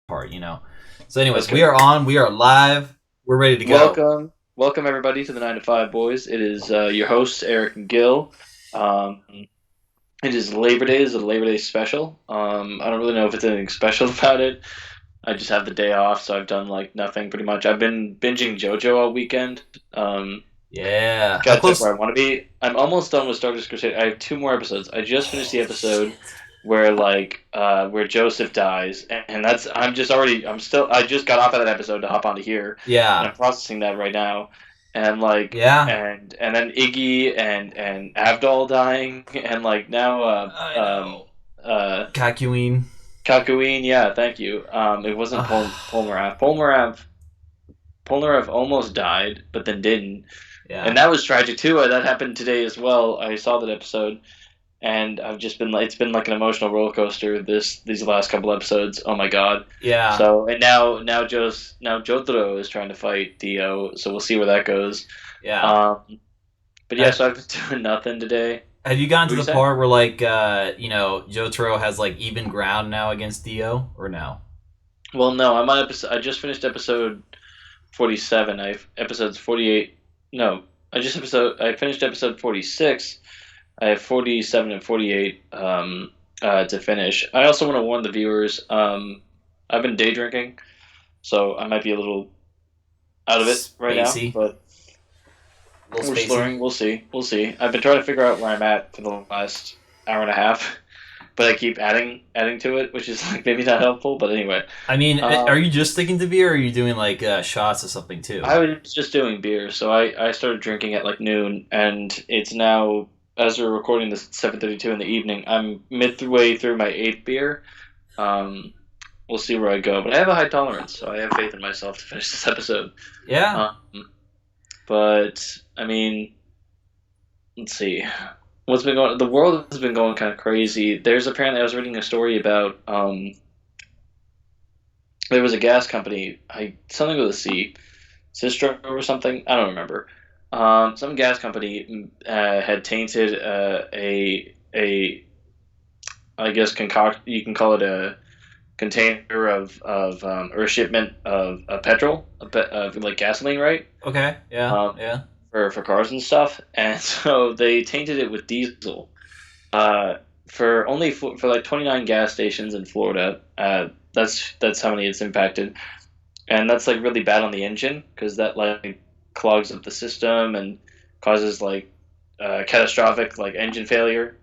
part, So anyways, we are on. We are live. We're ready to go. Welcome everybody to the 9 to 5 Boys. It is your hosts Eric and Gil. Um, it is Labor Day. It's a Labor Day special. I don't really know if it's anything special about it. I just have the day off, so I've done like nothing pretty much. I've been binging JoJo all weekend. Yeah. How Catch up where close? I want to be. I'm almost done with Stardust Crusade. I have two more episodes. I just finished the Shit. episode where Joseph dies, and that's I just got off of that episode to hop onto here, and Yeah. I'm processing that right now, and Yeah. and then Iggy and Avdol dying, and like now I know. uh Kakyoin. Kakooine, yeah, thank you. It wasn't Polnareff. Polnareff almost died, but then didn't. Yeah. And that was tragic too. That happened today as well. I saw that episode, and I've just been like, it's been like an emotional roller coaster. These last couple episodes. Oh my god. Yeah. So and now Jotaro is trying to fight Dio. So we'll see where that goes. Yeah. But yeah, Have, so I've been doing nothing today. have you gotten What to do you the say? part where Jotaro has like even ground now against Dio or no? Well, no, I'm on episode. I just finished episode 47. I've episodes 48. No, I finished episode 46. I have 47 and 48 to finish. I also want to warn the viewers. I've been day drinking, so I might be a little out of it right now. Spacey. But A little we're spacey. slurring. We'll see. We'll see. I've been trying to figure out where I'm at for the last hour and a half, but I keep adding to it, which is like maybe not helpful. But anyway, I mean, are um, you just sticking to beer or are you doing like shots or something too? I was just doing beer, so I started drinking at like noon, and it's now as we're recording this 7:32 in the evening. I'm midway through my eighth beer. Um, we'll see where I go, but I have a high tolerance, so I have faith in myself to finish this episode. Yeah. Um, but I mean, let's see. What's been going? The world has been going kind of crazy. There's apparently I was reading a story about there was a gas company, something with a C, Sistro or something. I don't remember. Some gas company had tainted a I guess concoct. You can call it a container of or a shipment of petrol, of like gasoline, right? Okay. Yeah. Um, Yeah. for cars and stuff, and so they tainted it with diesel. Uh, for like 29 gas stations in Florida. That's how many it's impacted, and that's like really bad on the engine because that like clogs up the system and causes like catastrophic like engine failure.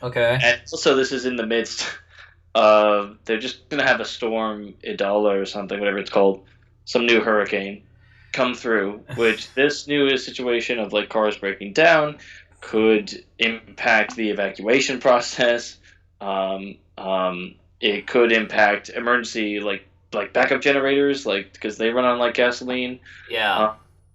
Okay. And also this is in the midst of they're just gonna have a storm Idala or something, whatever it's called, some new hurricane come through, which this new situation of like cars breaking down could impact the evacuation process. It could impact emergency like backup generators, like because they run on like gasoline. Yeah. Uh,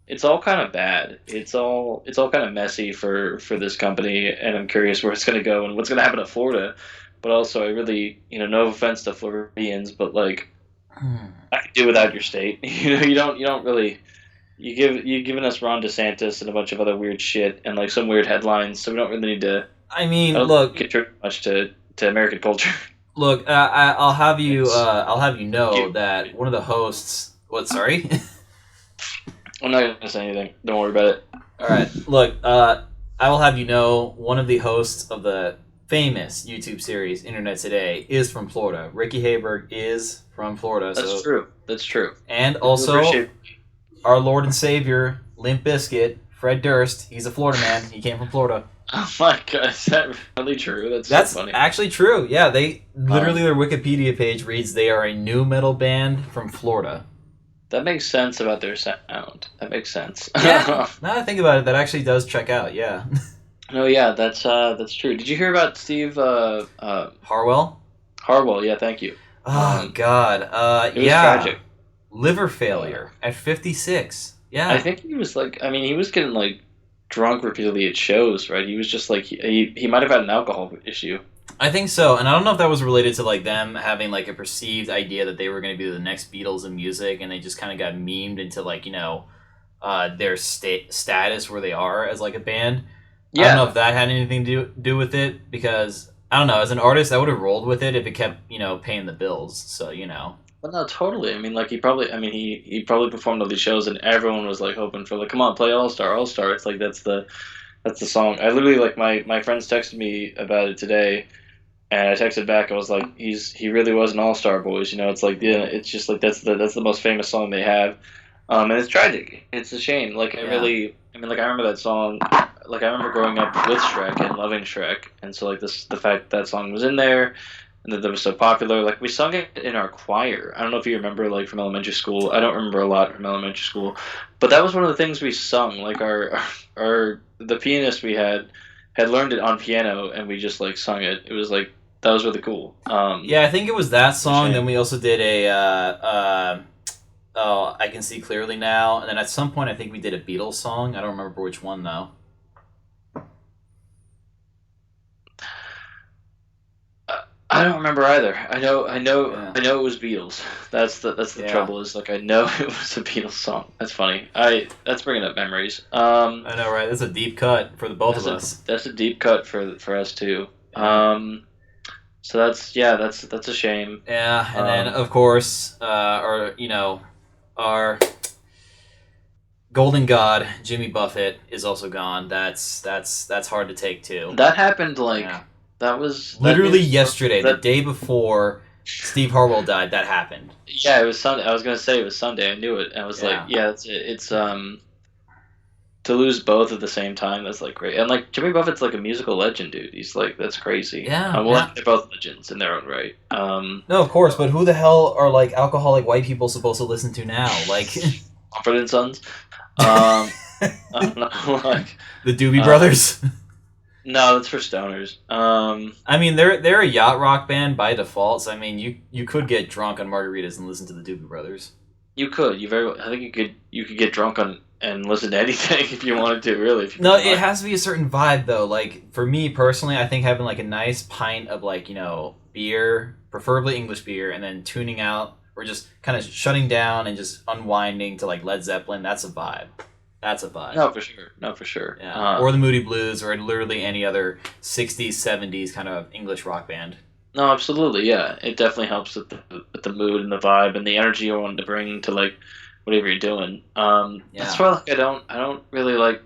it's all kind of bad. It's all kind of messy for this company, and I'm curious where it's going to go and what's going to happen to Florida. But also, I really, no offense to Floridians, but like Hmm. I could do without your state. You don't really you've given us Ron DeSantis and a bunch of other weird shit and like some weird headlines, so we don't really need to. I I mean, don't think look, we contribute much to American culture. look. I'll have you. It's I'll have you know you. that one of the hosts. What? Sorry. I'm not gonna say anything. Don't worry about it. All right. Look. I will have you know one of the hosts of the famous YouTube series Internet Today is from Florida. Ricky Hayberg is from Florida. That's So, true. That's true. and I do also appreciate. our Lord and Savior Limp Bizkit, Fred Durst. He's a Florida man. He came from Florida. Oh my god, is that really true? That's so That's funny. actually true. Yeah, they literally Um, their Wikipedia page reads they are a new metal band from Florida. that makes sense about their sound. That makes sense. Yeah, now that I think about it, that actually does check out. Yeah, No, yeah, that's true. Did you hear about Steve Harwell. Harwell? Yeah, thank you. Oh God. It was Yeah, tragic. liver Uh, failure at 56. I Yeah, think he was like, I mean, he was getting like drunk repeatedly at shows, right? He was just like he might have had an alcohol issue. I think so. And I don't know if that was related to like them having like a perceived idea that they were going to be the next Beatles in music, and they just kind of got memed into like their status where they are as like a band. I don't know Yeah, if that had anything to do with it because I don't know. As an artist, I would have rolled with it if it kept, paying the bills. So, But no, totally. I mean, like he probably performed all these shows, and everyone was like hoping for like, come on, play All Star, All Star. It's like that's the song. I literally like my friends texted me about it today, and I texted back. I was like, he really was an All Star, boys. It's like yeah, it's just like that's the most famous song they have, and it's tragic. It's a shame. Like yeah. I mean, like I remember that song. Like I remember growing up with Shrek and loving Shrek, and so like the fact that song was in there and that was so popular. Like we sung it in our choir. I don't know if you remember, like from elementary school. I don't remember a lot from elementary school, but that was one of the things we sung. Like our the pianist we had learned it on piano, and we just like sung it. It was like that was really cool. Yeah, I think it was that song. Then Shame. we also did oh, I Can See Clearly Now. And then at some point, I think we did a Beatles song. I don't remember which one, though. I don't remember either. Yeah. I know it was Beatles. That's the Yeah. trouble. Is like I know it was a Beatles song. That's funny. That's bringing up memories. I know, right? That's a deep cut for the both of us. That's a deep cut for us too. Yeah. So that's a shame. Yeah, and then, Um, of course, our golden god, Jimmy Buffett, is also gone. That's hard to take, too. that happened like Yeah. that Literally news yesterday, the that day before Steve Harwell died, that happened. yeah, it was Sunday. I was gonna say it was Sunday. I knew it. I was like, Yeah. yeah, it's to lose both at the same time. That's like great. And like Jimmy Buffett's like a musical legend, dude. He's like that's crazy. Yeah, Well, yeah. they're both legends in their own right. No, of course, but who the hell are, like, alcoholic white people supposed to listen to now? Like, Mumford and Sons. I don't know, like the Doobie uh, Brothers? no, that's for stoners. I mean, they're a yacht rock band by default, so, I mean, you could get drunk on margaritas and listen to the Doobie Brothers. You could. I think you could get drunk on and listen to anything if you wanted to. Really, if you No, really it wanted. has to be a certain vibe, though. Like, for me personally, I think having, like, a nice pint of, like, beer, preferably English beer, and then tuning out or just kind of shutting down and just unwinding to, like, Led Zeppelin, that's a vibe. That's a vibe. No, for sure. No, for sure. Yeah. Or the Moody Blues, or literally any other 60s, 70s kind of English rock band. No, absolutely. Yeah, it definitely helps with the mood and the vibe and the energy you want to bring to like whatever you're doing. That's Yeah. why like I don't really like.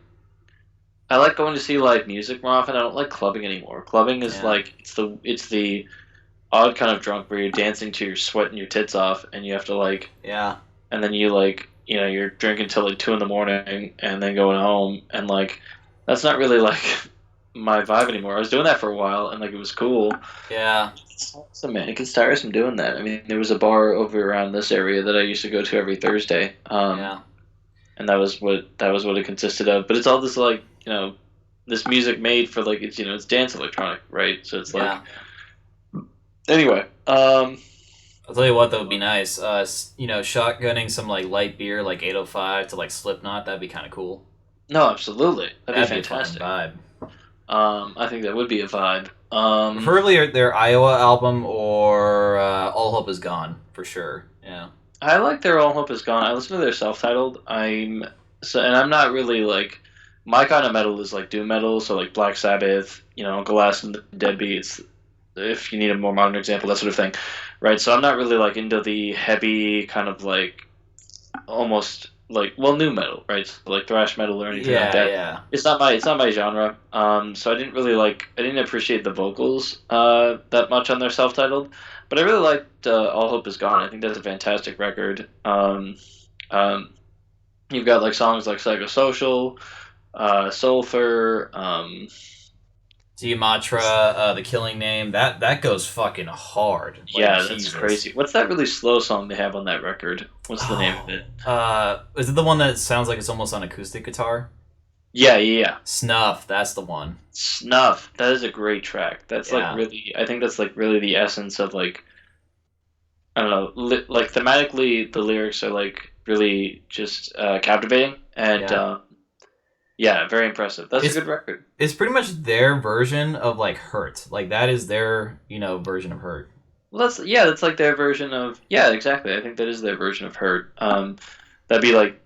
I like going to see live music more often. I don't like clubbing anymore. Clubbing is Yeah. like it's the odd kind of drunk where you're dancing to your sweating your tits off, and you have to like, Yeah. and then you like, you're drinking till like 2 in the morning, and then going home, and like, that's not really like my vibe anymore. I was doing that for a while, and like it was cool. Yeah. It's awesome, man. It gets tiresome doing that. I mean, there was a bar over around this area that I used to go to every Thursday, Yeah. and that was what it consisted of. But it's all this like, this music made for like it's dance electronic, right? So it's like Yeah. anyway. I'll tell you what, that would be nice. Shotgunning some, like, light beer, like 805 to, like, Slipknot, that'd be kind of cool. No, absolutely, that'd be That'd be a fucking fantastic. vibe. I think that would be a vibe. Preferably their Iowa album or All Hope Is Gone, for sure. Yeah. I like their All Hope Is Gone. I listen to their self-titled. And I'm not really like my kind of metal is like doom metal, so like Black Sabbath, Glass and the Deadbeats. If you need a more modern example, that sort of thing, right? So I'm not really like into the heavy kind of like almost like new metal, right? So like thrash metal or anything like Yeah, that. yeah. It's not my genre. So I didn't appreciate the vocals that much on their self-titled, but I really liked All Hope Is Gone. I think that's a fantastic record. Um, you've got like songs like Psychosocial, Sulfur. Tiamatra, The Killing Name, that goes fucking hard. Like, Yeah, that's Jesus. crazy. What's that really slow song they have on that record? What's the name of it? Is it the one that sounds like it's almost on acoustic guitar? Yeah, yeah, yeah. Snuff, that's the one. Snuff. That is a great track. That's like Yeah. really. I think that's like really the essence of like. I don't know. Like thematically, the lyrics are like really just captivating and Yeah. yeah, very impressive. That's It's a good record. it's pretty much their version of, like, Hurt. Like, that is their, version of Hurt. Well, that's like their version of exactly. I think that is their version of Hurt. That'd be like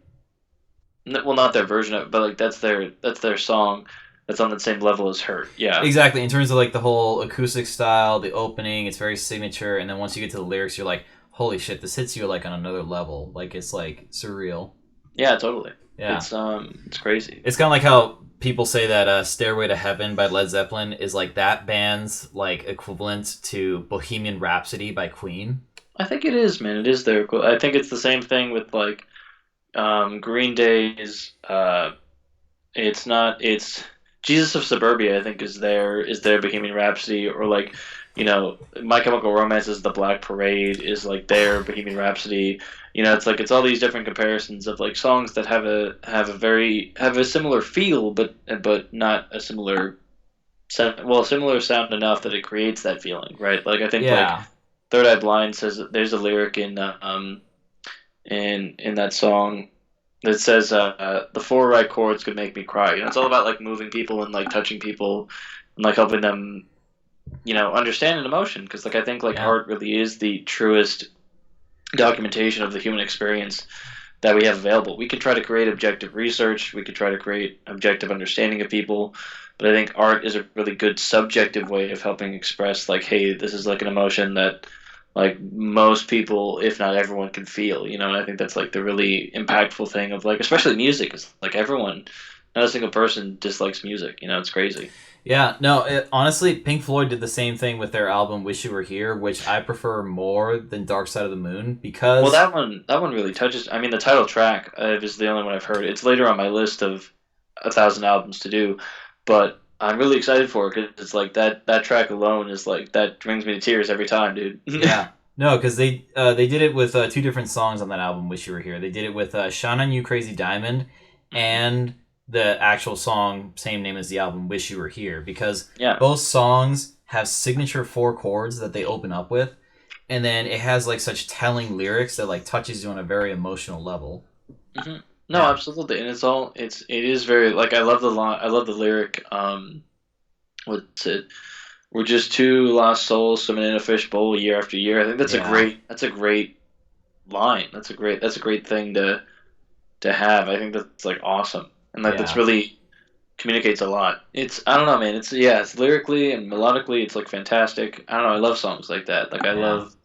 well, not their version of, but like that's their song. that's on the same level as Hurt. Yeah. Exactly. In terms of like the whole acoustic style, the opening, it's very signature, and then once you get to the lyrics, you're like, holy shit, this hits you like on another level. Like it's like surreal. Yeah, totally. Yeah. It's crazy. It's kind of like how people say that "Stairway to Heaven" by Led Zeppelin is like that band's like equivalent to Bohemian Rhapsody by Queen. I think it is, man. It is there. I think it's the same thing with like Green Day's. It's not. It's Jesus of Suburbia. I think is their Bohemian Rhapsody, or like, My Chemical Romance is the Black Parade is like their Bohemian Rhapsody. It's like it's all these different comparisons of like songs that have a similar feel, but not a similar similar sound enough that it creates that feeling, right? Like I think like Yeah. Third Eye Blind says there's a lyric in that song that says the four right chords could make me cry. It's all about like moving people and like touching people and like helping them understand an emotion, because like I think like Yeah. art really is the truest documentation of the human experience that we have available. We could try to create objective research, we could try to create objective understanding of people, but I think art is a really good subjective way of helping express like, hey, this is like an emotion that like most people, if not everyone, can feel. And I think that's like the really impactful thing of like, especially music, is like everyone, not a single person dislikes music. It's crazy. Yeah, no, honestly, Pink Floyd did the same thing with their album "Wish You Were Here," which I prefer more than "Dark Side of the Moon" Well, because that one really touches. I mean, the title track is the only one I've heard. It's later on my list of 1,000 albums to do, but I'm really excited for it because it's like that track alone is like that brings me to tears every time, dude. yeah, no, because they did it with two different songs on that album "Wish You Were Here." They did it with "Shine on You, Crazy Diamond" and the actual song same name as the album "Wish You Were Here," because Yeah. both songs have signature four chords that they open up with, and then it has like such telling lyrics that like touches you on a very emotional level. hmm No, Yeah. absolutely, and it is very like I love the line, I love the lyric. What's it? We're just two lost souls swimming in a fishbowl year after year. I think Yeah. that's a great line. That's a great thing to have. I think that's like awesome, and like that's Yeah. really communicates a lot. I don't know, man. It's lyrically and melodically, it's like fantastic. I don't know. I love songs like that. Like I Yeah. love,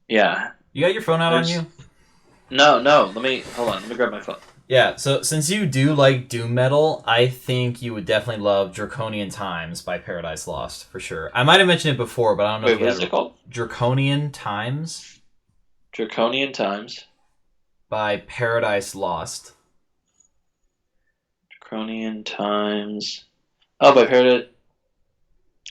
yeah. You got your phone out on There's you? no, no. Let me hold on. Let me grab my phone. Yeah, so since you do like doom metal, I think you would definitely love Draconian Times by Paradise Lost, for sure. I might have mentioned it before, but I don't know if Wait, you what had is it called? Draconian Times Draconian Times. by Paradise Lost. Draconian Times. Oh, but I've heard it.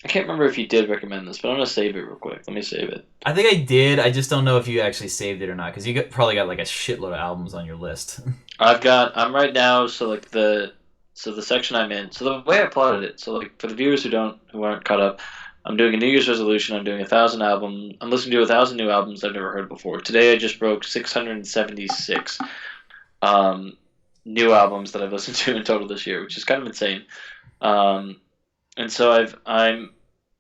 I can't remember if you did recommend this, but I'm gonna save it real quick. Let me save it. I think I did. I just don't know if you actually saved it or not, because probably got like a shitload of albums on your list. I'm right now, so like the section I'm in. So the way I plotted it, so like for the viewers who aren't caught up, I'm doing a New Year's resolution. I'm doing 1,000 albums. I'm listening to 1,000 new albums I've never heard before. Today I just broke 676 um, new albums that I've listened to in total this year, which is kind of insane. Um, and so I'm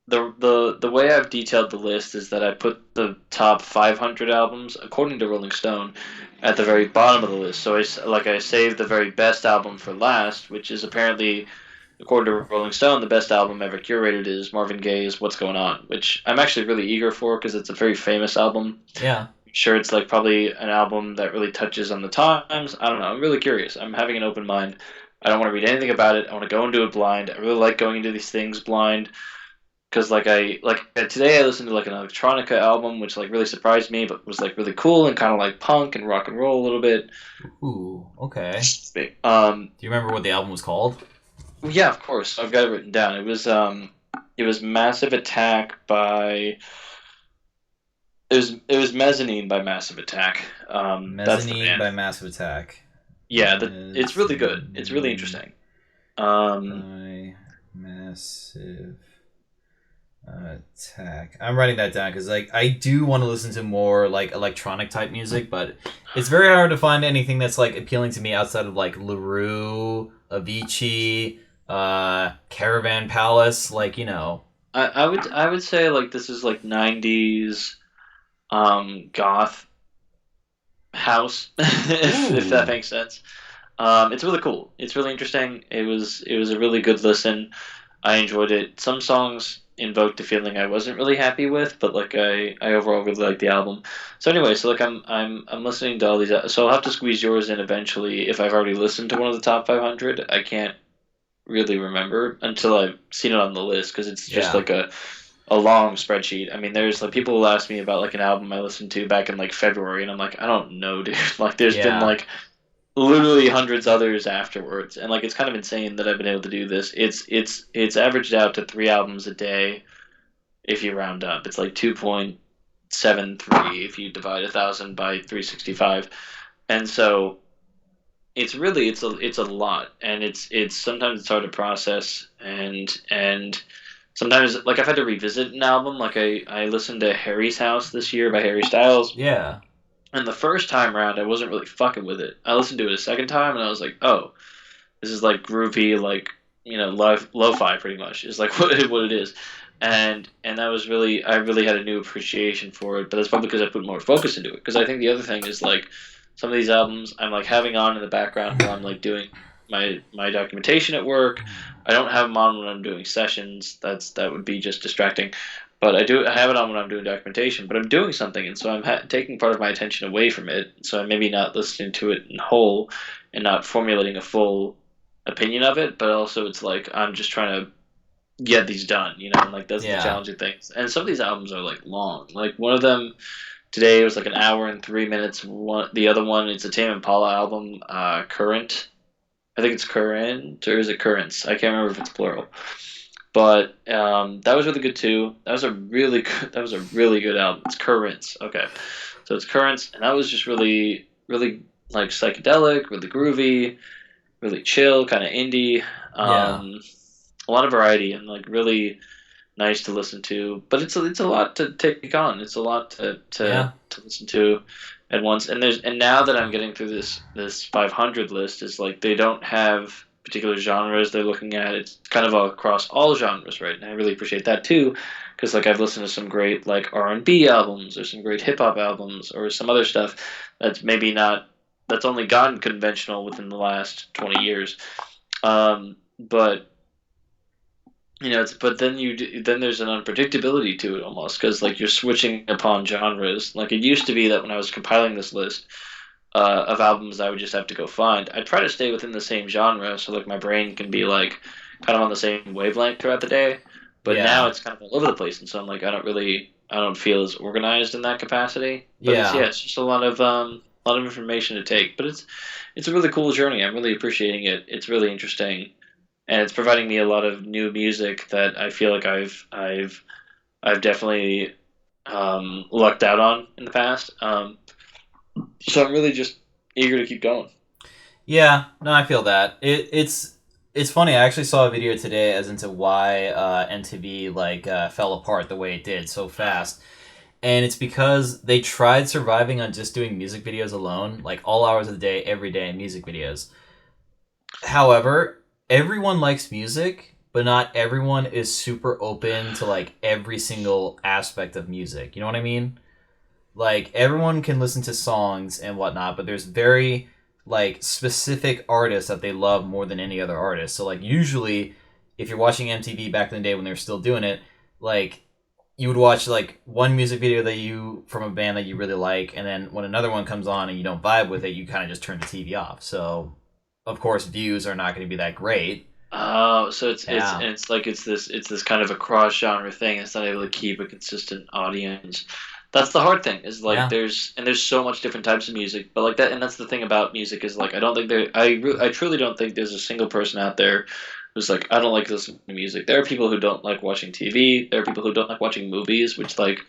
the way I've detailed the list is that I put the top 500 albums according to Rolling Stone at the very bottom of the list. So I saved the very best album for last, which is apparently, according to Rolling Stone, the best album ever curated is Marvin Gaye's "What's Going On," which I'm actually really eager for because it's a very famous album. Yeah. I'm sure it's like probably an album that really touches on the times. I don't know. I'm really curious. I'm having an open mind. I don't want to read anything about it. I want to go into it blind. I really like going into these things blind because today I listened to like an electronica album, which like really surprised me, but was like really cool and kind of like punk and rock and roll a little bit. Ooh, okay. Um, Do you remember what the album was called? yeah, of course, I've got it written down. It was Massive Attack by. It was Mezzanine by Massive Attack. That's the Mezzanine band. by Massive Attack. Yeah, it's really good. It's really interesting. By Massive Attack. I'm writing that down because like I do want to listen to more like electronic type music, but it's very hard to find anything that's like appealing to me outside of like LaRue, Avicii, Caravan Palace. Like I would say like this is like 90s goth house, if that Ooh. makes sense. It's really cool. It's really interesting. It was a really good listen. I enjoyed it. Some songs invoked a feeling I wasn't really happy with, but like I overall really liked the album. So anyway, so like I'm listening to all these. So I'll have to squeeze yours in eventually if I've already listened to one of the top 500. I can't really remember until I've seen it on the list because it's just Yeah. like a long spreadsheet. I mean, there's like people will ask me about like an album I listened to back in like February, and I'm like, I don't know, dude. Like, there's been Yeah. like literally hundreds others afterwards, and like it's kind of insane that I've been able to do this. It's averaged out to 3 albums a day if you round up. It's like 2.73 if you divide 1,000 by 365, and so it's a lot, and it's sometimes it's hard to process, and sometimes like I've had to revisit an album. Like I listened to Harry's House this year by Harry Styles, Yeah. and the first time around I wasn't really fucking with it. I listened to it a second time and I was like, oh, this is like groovy, like lo-fi pretty much is like what it is, and that was really I really had a new appreciation for it. But that's probably because I put more focus into it. Because I think the other thing is like some of these albums I'm like having on in the background while I'm like doing my documentation at work. I don't have them on when I'm doing sessions. That would be just distracting. But I have it on when I'm doing documentation. But I'm doing something, and so I'm taking part of my attention away from it. So I'm maybe not listening to it in whole, and not formulating a full opinion of it, but also it's like I'm just trying to get these done, and like those are the Yeah. challenging things. And some of these albums are like long. Like one of them today was like an hour and 3 minutes. The other one, it's a Tame Impala album, Current. I think it's Current or is it Currents? I can't remember if it's plural. But that was really good too. That was a really good. That was a really good album. It's Currents. Okay, so it's Currents, and that was just really, really like psychedelic, really groovy, really chill, kind of indie. Yeah. Um, a lot of variety and like really nice to listen to. But it's a lot to take on. It's a lot Yeah. to listen to at once. And now that I'm getting through this 500 list, is like they don't have particular genres they're looking at. It's kind of across all genres, right? And I really appreciate that too, because like I've listened to some great like R&B albums or some great hip hop albums or some other stuff that's maybe not that's only gotten conventional within the last 20 years. But it's but then then there's an unpredictability to it almost because like you're switching upon genres. Like it used to be that when I was compiling this list of albums, I would just have to go find. I try to stay within the same genre, so like my brain can be like kind of on the same wavelength throughout the day. But now Yeah. it's kind of all over the place, and so I'm like I don't feel as organized in that capacity. But Yeah. it's just a lot of information to take. But it's a really cool journey. I'm really appreciating it. It's really interesting, and it's providing me a lot of new music that I feel like I've definitely lucked out on in the past. So I'm really just eager to keep going. Yeah. No, I feel that. It's funny. I actually saw a video today as into why MTV fell apart the way it did so fast. And it's because they tried surviving on just doing music videos alone, like all hours of the day, every day, music videos. However, everyone likes music, but not everyone is super open to like every single aspect of music. You know what I mean? Like everyone can listen to songs and whatnot, but there's very like specific artists that they love more than any other artist. So like usually, if you're watching MTV back in the day when they were still doing it, like you would watch like one music video that you from a band that you really like, and then when another one comes on and you don't vibe with it, you kind of just turn the TV off. So of course views are not going to be that great. Oh, so Yeah. it's this kind of a cross genre thing. It's not able to keep a consistent audience. That's the hard thing. Is like Yeah. there's so much different types of music, but like that, and that's the thing about music is like I don't think I truly don't think there's a single person out there who's like I don't like listening to music. There are people who don't like watching TV. There are people who don't like watching movies, which like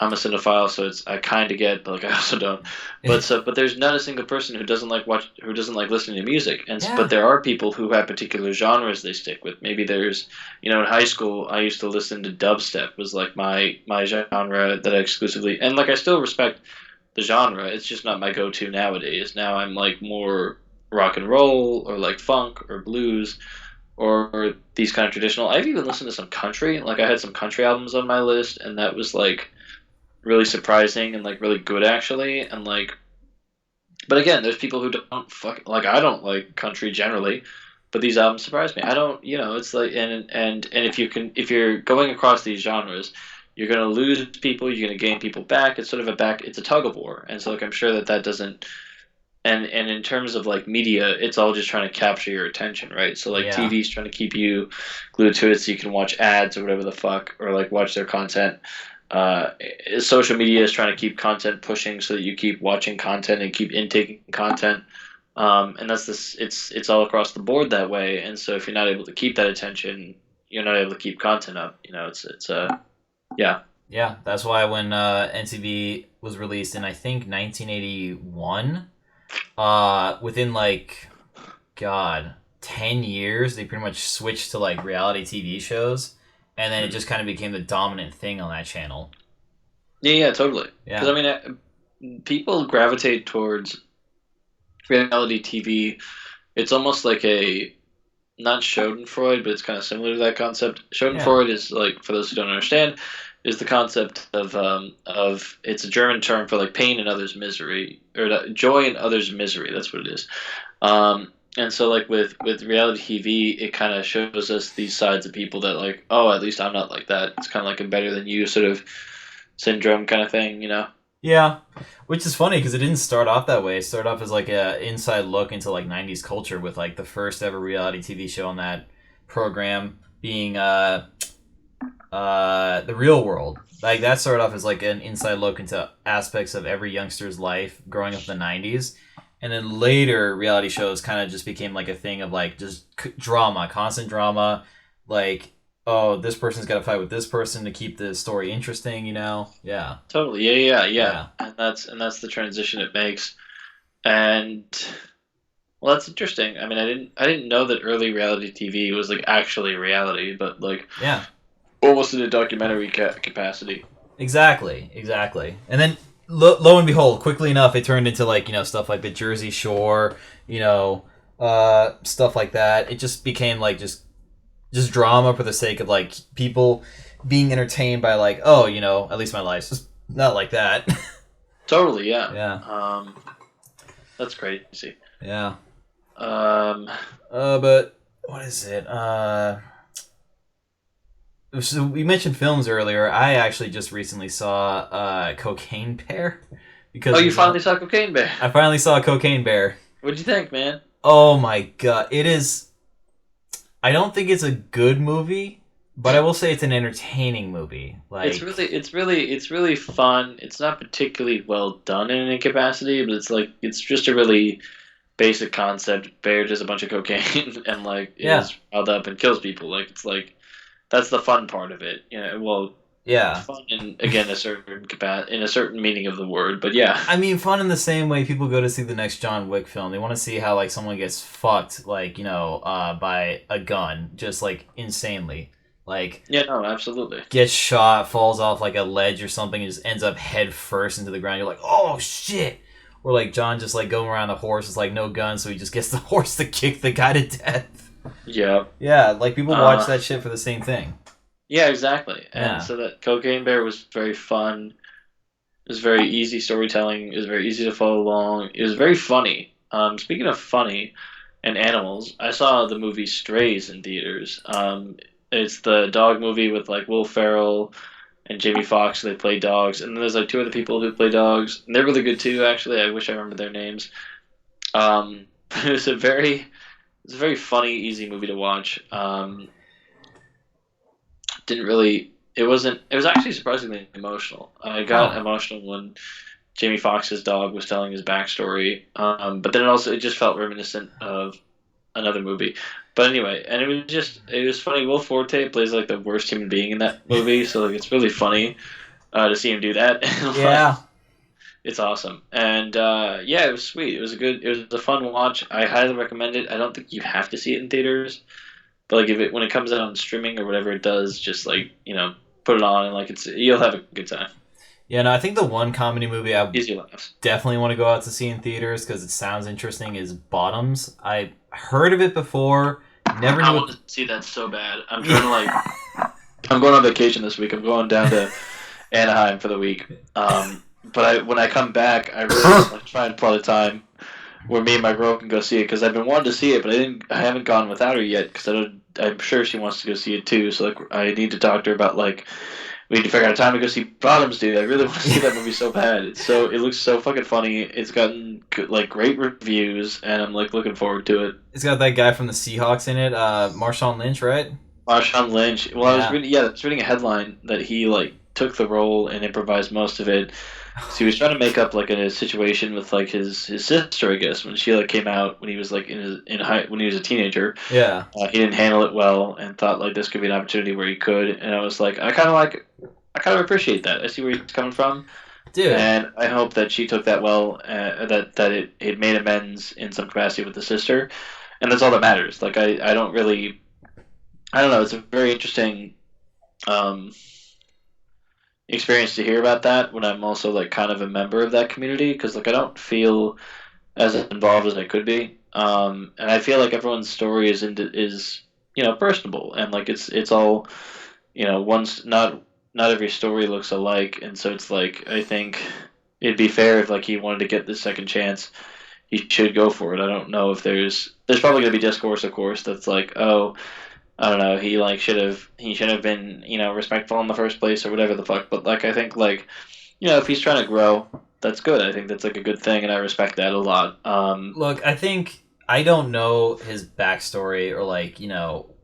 I'm a cinephile, so it's I kind of get, but like I also don't. But there's not a single person who doesn't like listening to music, but Yeah. there are people who have particular genres they stick with. Maybe there's in high school I used to listen to dubstep was like my genre that I exclusively and like I still respect the genre. It's just not my go-to nowadays. Now I'm like more rock and roll or like funk or blues or these kind of traditional. I've even listened to some country. Like I had some country albums on my list, and that was like really surprising and like really good actually, and like But again, there's people who don't fuck like I don't like country generally, but these albums surprise me. I don't, it's like and if you're going across these genres, you're gonna lose people, you're gonna gain people back. It's sort of it's a tug of war, and so like I'm sure that doesn't. And in terms of like media, it's all just trying to capture your attention, right? So like Yeah. TV's trying to keep you glued to it so you can watch ads or whatever the fuck, or like watch their content. Uh, Social media is trying to keep content pushing so that you keep watching content and keep intaking content. And that's this. It's all across the board that way. And so if you're not able to keep that attention, you're not able to keep content up. Yeah. Yeah, that's why when NCV was released in I think 1981, within like God 10 years they pretty much switched to like reality TV shows, and then it just kind of became the dominant thing on that channel. Yeah, totally. Because Yeah, I mean, people gravitate towards reality TV. It's almost like a not Schadenfreude, but it's kind of similar to that concept. yeah, Schadenfreude is like, for those who don't understand, is the concept of it's a German term for like pain and others' misery or joy in others' misery. That's what it is. And so like with reality TV, it kind of shows us these sides of people that like, oh, at least I'm not like that. It's kind of like a better than you sort of syndrome kind of thing, you know? yeah. Which is funny because it didn't start off that way. It started off as like a inside look into like 90s culture with like the first ever reality TV show on that program being The Real World. Like that started off as like an inside look into aspects of every youngster's life growing up in the 90s. And then later reality shows kind of just became like a thing of like just drama, constant drama, like oh, this person's got to fight with this person to keep the story interesting, you know? Yeah. Totally. Yeah. Yeah. And that's the transition it makes. And well, that's interesting. I mean, I didn't know that early reality TV was like actually reality, but like Yeah. almost in a documentary capacity. Exactly. And then lo and behold, quickly enough, it turned into like stuff like the Jersey Shore, stuff like that. It just became like just drama for the sake of like people being entertained by like oh at least my life's just not like that. Totally. Yeah. Yeah. That's crazy. Yeah. Um, But what is it? So we mentioned films earlier. I actually just recently saw Cocaine Bear because oh, you finally saw Cocaine Bear. I finally saw Cocaine Bear. What'd you think, man? Oh my god, it is. I don't think it's a good movie, but I will say it's an entertaining movie. Like It's really fun. It's not particularly well done in any capacity, but it's just a really basic concept. Bear does a bunch of cocaine and like yeah, is riled up and kills people. Like it's like that's the fun part of it. Well, yeah. fun in again a certain in a certain meaning of the word, but yeah. I mean, fun in the same way people go to see the next John Wick film. They want to see how like someone gets fucked, like by a gun, just like insanely, like Yeah, no, absolutely. gets shot, falls off like a ledge or something, and just ends up head first into the ground. You're like, oh shit. Or like John just like going around the horse is like no gun, so he just gets the horse to kick the guy to death. Yeah. Yeah, like people watch that shit for the same thing. Yeah, exactly. And Yeah. so that Cocaine Bear was very fun. It was very easy storytelling. It was very easy to follow along. It was very funny. Speaking of funny and animals, I saw the movie Strays in theaters. It's the dog movie with like Will Ferrell and Jamie Foxx. They play dogs, and then there's like two other people who play dogs, and they're really good too. Actually, I wish I remember their names. But it was a very funny, easy movie to watch. Didn't really. It wasn't. It was actually surprisingly emotional. I got Huh. emotional when Jamie Foxx's dog was telling his backstory. But then it just felt reminiscent of another movie. But anyway, and it was funny. Will Forte plays like the worst human being in that movie, so like it's really funny to see him do that. And, Yeah. it's awesome, and yeah, it was sweet. It was a fun watch. I highly recommend it. I don't think you have to see it in theaters, but like when it comes out on streaming or whatever it does, just like put it on and like you'll have a good time. Yeah, no, I think the one comedy movie I Easy laughs. definitely want to go out to see in theaters because it sounds interesting is Bottoms. I heard of it before, never I knew want what. to see that so bad. I'm trying to like. I'm going on vacation this week. I'm going down to Anaheim for the week. but when I come back, I really want to like, try and plot a time where me and my girl can go see it because I've been wanting to see it, but I haven't gone without her yet because I'm sure she wants to go see it too. So like, I need to talk to her about like we need to figure out a time to go see Bottoms, dude. I really want to see that movie so bad. It looks so fucking funny. It's gotten like great reviews, and I'm like looking forward to it. It's got that guy from the Seahawks in it, Marshawn Lynch, right? Marshawn Lynch. Well, Yeah. I was reading a headline that he like took the role and improvised most of it. So he was trying to make up like a situation with like his sister, I guess, when she like came out when he was like in high when he was a teenager. Yeah. He didn't handle it well and thought like this could be an opportunity where he could. And I was like, I kind of appreciate that. I see where he's coming from, Dude. and I hope that she took that well. That it made amends in some capacity with the sister, and that's all that matters. Like I don't really I don't know. It's a very interesting um, experience to hear about that when I'm also like kind of a member of that community because like I don't feel as involved as I could be, and I feel like everyone's story is personable and like it's all once not every story looks alike, and so it's like I think it'd be fair if like he wanted to get this second chance, he should go for it. I don't know if there's probably gonna be discourse, of course, that's like oh I don't know. He should have been respectful in the first place or whatever the fuck. But like I think like if he's trying to grow, that's good. I think that's like a good thing, and I respect that a lot. Look, I think I don't know his backstory or like,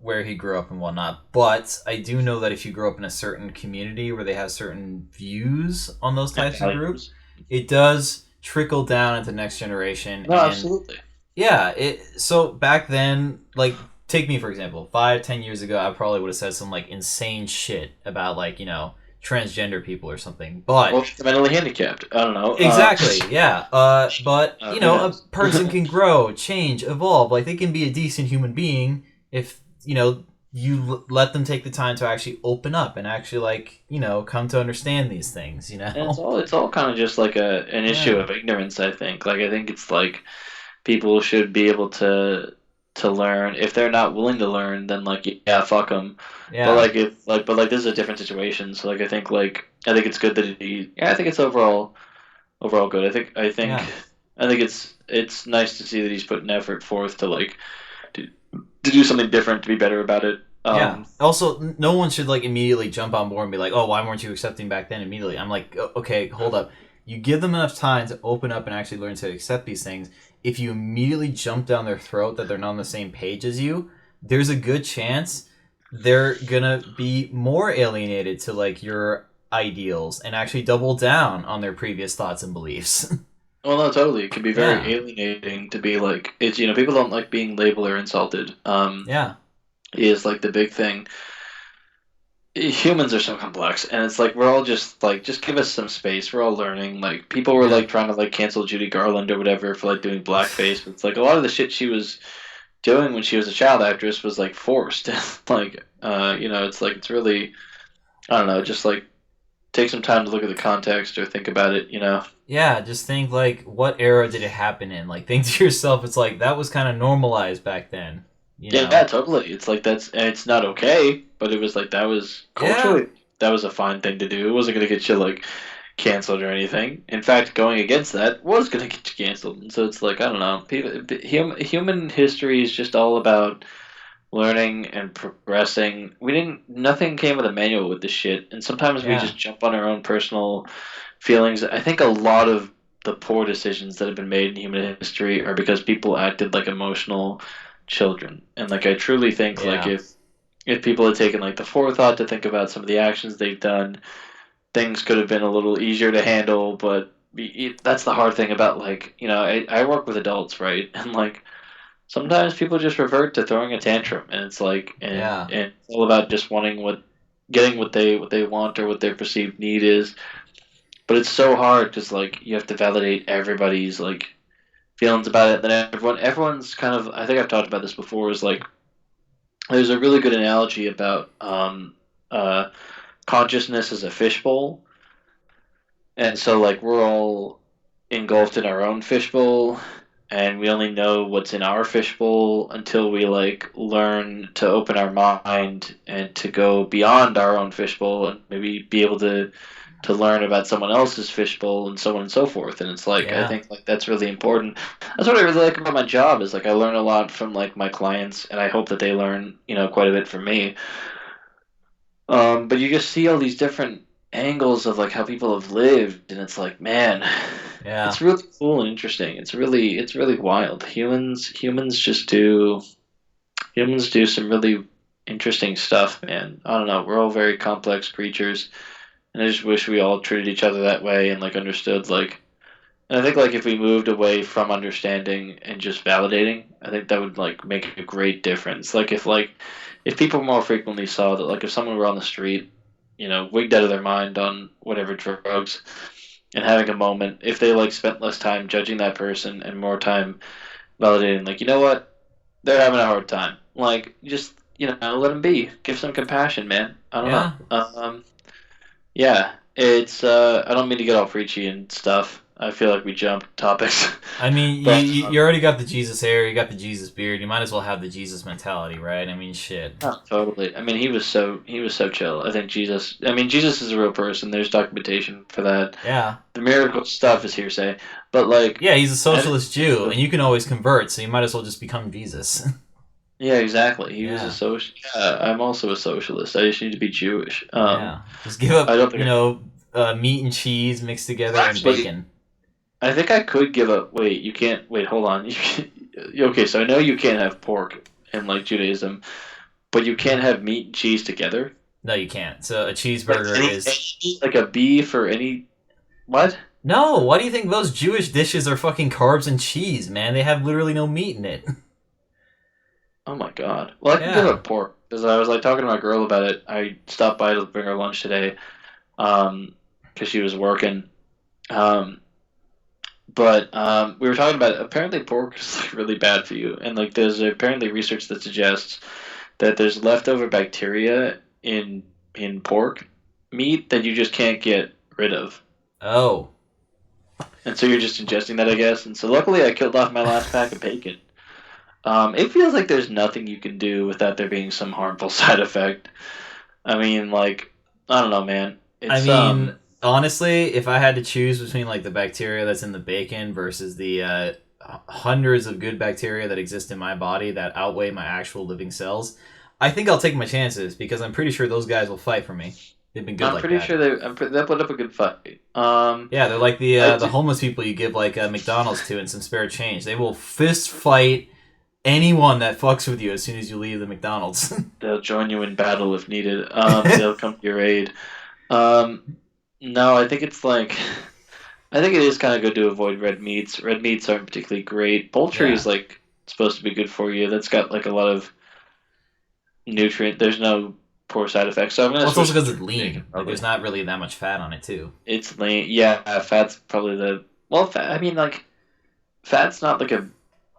where he grew up and whatnot, but I do know that if you grow up in a certain community where they have certain views on those types of groups, it does trickle down into the next generation. No, And absolutely. yeah, so back then, like take me for example, 5-10 years ago, I probably would have said some like insane shit about like transgender people or something. But Well, mentally handicapped. I don't know. exactly, yeah. But a Yes. person can grow, change, evolve. Like they can be a decent human being if you let them take the time to actually open up and actually like come to understand these things. And it's all kind of just like an issue Yeah, of ignorance. I think. Like I think it's like people should be able to learn. If they're not willing to learn, then like yeah, fuck them. But yeah, like if like but like this is a different situation. So like I think it's good that he. Yeah, I think it's overall good. yeah. I think it's nice to see that he's putting effort forth to like to, to do something different to be better about it. Yeah. Also, no one should like immediately jump on board and be like, "Oh, why weren't you accepting back then?" Immediately, I'm like, "Okay, hold up. You give them enough time to open up and actually learn to accept these things. If you immediately jump down their throat that they're not on the same page as you, there's a good chance they're gonna be more alienated to like your ideals and actually double down on their previous thoughts and beliefs." Well, no, totally. It can be Yeah. very alienating to be like it's people don't like being labeled or insulted. Yeah. Is like the big thing. Humans are so complex, and it's like we're all just give us some space. We're all learning. Like people were Yeah. like trying to like cancel Judy Garland or whatever for like doing blackface, but it's like a lot of the shit she was doing when she was a child actress was like forced. Like it's like it's really I don't know, just like take some time to look at the context or think about it. Yeah, just think like what era did it happen in? Like think to yourself, it's like that was kind of normalized back then, you Yeah, know? totally. It's like and it's not okay, but it was like that was Yeah. culturally that was a fine thing to do. It wasn't gonna get you like canceled or anything. In fact, going against that was gonna get you canceled. And so it's like I don't know. Human history is just all about learning and progressing. Nothing came with a manual with this shit, and sometimes we Yeah. just jump on our own personal feelings. I think a lot of the poor decisions that have been made in human history are because people acted like emotional children. And like I truly think like Yeah. if people had taken like the forethought to think about some of the actions they've done, things could have been a little easier to handle. But that's the hard thing about like I work with adults, right? And like sometimes people just revert to throwing a tantrum, and it's like Yeah. and it's all about just getting what they want or what their perceived need is. But it's so hard because like you have to validate everybody's like feelings about it. Then everyone's kind of I think I've talked about this before. Is like there's a really good analogy about consciousness as a fishbowl, and so like we're all engulfed in our own fishbowl, and we only know what's in our fishbowl until we like learn to open our mind and to go beyond our own fishbowl and maybe be able to to learn about someone else's fishbowl and so on and so forth. And it's like I Yeah. think like that's really important. That's what I really like about my job is like I learn a lot from like my clients, and I hope that they learn quite a bit from me. But you just see all these different angles of like how people have lived, and it's like, man, Yeah. it's really cool and interesting. It's really wild. Humans do some really interesting stuff, man. I don't know. We're all very complex creatures, and I just wish we all treated each other that way and like understood like. And I think like if we moved away from understanding and just validating, I think that would like make a great difference. If people more frequently saw that like if someone were on the street, wigged out of their mind on whatever drugs and having a moment, if they like spent less time judging that person and more time validating, like, you know what, they're having a hard time. Like, just let them be. Give some compassion, man. I don't know. Yeah. Yeah, it's. I don't mean to get all preachy and stuff. I feel like we jumped topics, I mean, you, but you you already got the Jesus hair, you got the Jesus beard. You might as well have the Jesus mentality, right? I mean, shit. oh, totally. I mean, he was so chill. I think Jesus. I mean, Jesus is a real person. There's documentation for that. Yeah. The miracle stuff is hearsay, but like, Yeah, he's a I think, socialist Jew, and you can always convert, so you might as well just become Jesus. yeah, exactly. He was a Yeah. social. Yeah, I'm also a socialist. I just need to be Jewish. Yeah. Just give up, I don't think. meat and cheese mixed together and Actually, bacon. I think I could give up. Wait, you can't. Wait, hold on. Okay, so I know you can't have pork in like Judaism, but you can't have meat and cheese together. No, you can't. So a Like cheeseburger is. like a beef or any what? No, why do you think those Jewish dishes are fucking carbs and cheese, man? They have literally no meat in it. Oh my god. Well, I can give Yeah. up pork because I was like talking to my girl about it. I stopped by to bring her lunch today, because she was working. Um, but we were talking about it. Apparently pork is like really bad for you, and like there's apparently research that suggests that there's leftover bacteria in pork meat that you just can't get rid of. Oh. And so you're just ingesting that, I guess. And so luckily, I killed off my last pack of bacon. It feels like there's nothing you can do without there being some harmful side effect. I mean, like, I don't know, man. I It's mean, honestly, if I had to choose between like the bacteria that's in the bacon versus the hundreds of good bacteria that exist in my body that outweigh my actual living cells, I think I'll take my chances because I'm pretty sure those guys will fight for me. They've been good I'm like pretty that. sure they put up a good fight. Yeah, they're like the I the do, homeless people you give like McDonald's to and some spare change. They will fist fight anyone that fucks with you as soon as you leave the McDonald's. they'll join you in battle if needed. They'll come to your aid. Um, no, I think it's like I think it is kind of good to avoid red meats. Red meats aren't particularly great. Poultry Yeah. is like supposed to be good for you. That's got like a lot of nutrient. There's no poor side effects. So I'm gonna Well, it's also switch because to it's bacon lean. Like, probably. there's not really that much fat on it, too. It's lean. Yeah, fat's probably the well. Fat, I mean, like fat's not like a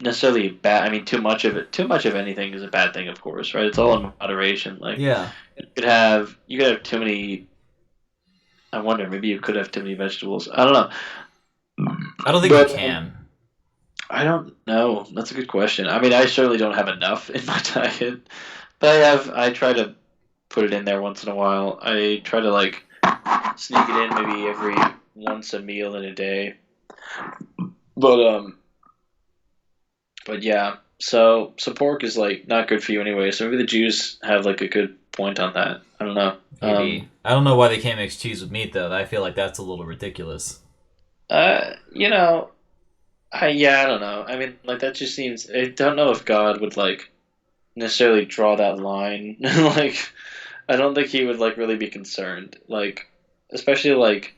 necessarily bad. I mean, too much of anything is a bad thing, of course, right? It's all in moderation. Like Yeah. you could have too many. I wonder, maybe you could have too many vegetables. I don't know, I don't think you but can. I don't know. That's a good question. I mean, I certainly don't have enough in my diet, but I try to put it in there once in a while. I try to like sneak it in maybe every once a meal in a day. But but yeah. So pork is like not good for you anyway. So maybe the Jews have like a good point on that. I don't know. Maybe. I don't know why they can't mix cheese with meat, though. I feel like that's a little ridiculous. You know, I don't know. I mean, like that just seems. I don't know if God would like necessarily draw that line. Like, I don't think he would like really be concerned. Like, especially like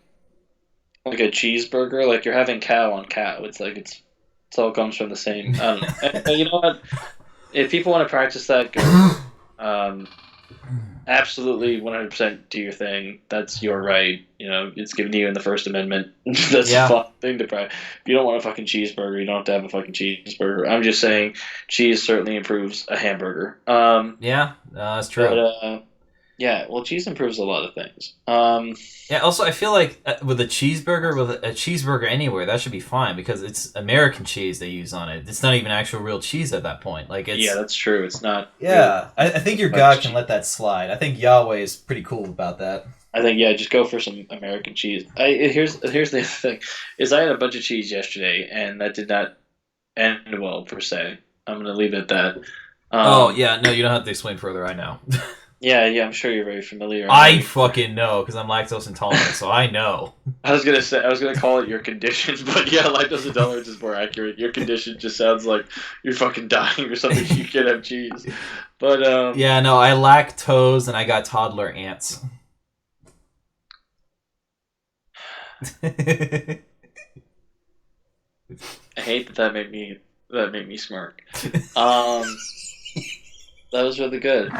a cheeseburger. Like you're having cow on cow. It's all comes from the same. I don't know. And you know what? If people want to practice that, go. Um, absolutely 100% do your thing. That's your right. It's given to you in the First Amendment. That's a Yeah. fun thing to practice. If you don't want a fucking cheeseburger, you don't have to have a fucking cheeseburger. I'm just saying cheese certainly improves a hamburger. Yeah, that's But true. yeah, well, cheese improves a lot of things. Yeah, also, I feel like with a cheeseburger anywhere, that should be fine because it's American cheese they use on it. It's not even actual real cheese at that point. Like, Yeah, it's. that's true. It's not real Yeah, I think your God American can cheese. let that slide. I think Yahweh is pretty cool about that. I think yeah, just go for some American cheese. Here's the other thing, is I had a bunch of cheese yesterday, and that did not end well per se. I'm gonna leave it at that. Oh Um, yeah, no, you don't have to explain further. I know. yeah, I'm sure you're very familiar. I know I you. fucking know because I'm lactose intolerant, so I know. I was gonna call it your condition, but yeah, lactose intolerance is more accurate. Your condition just sounds like you're fucking dying or something. You can't have cheese, but Yeah, no, I lactose and I got toddler ants. I hate that made me smirk. Um, that was really good,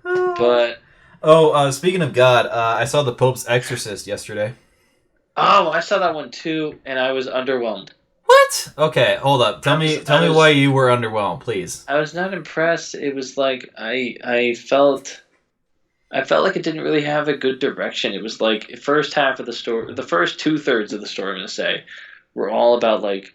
but Oh, speaking of God, I saw the Pope's Exorcist yesterday. oh, I saw that one too, and I was underwhelmed. What? Okay, hold up. Tell me why you were underwhelmed, please. I was not impressed. It was like I felt like it didn't really have a good direction. It was like the first half of the story, the first two thirds of the story, I'm gonna say, were all about like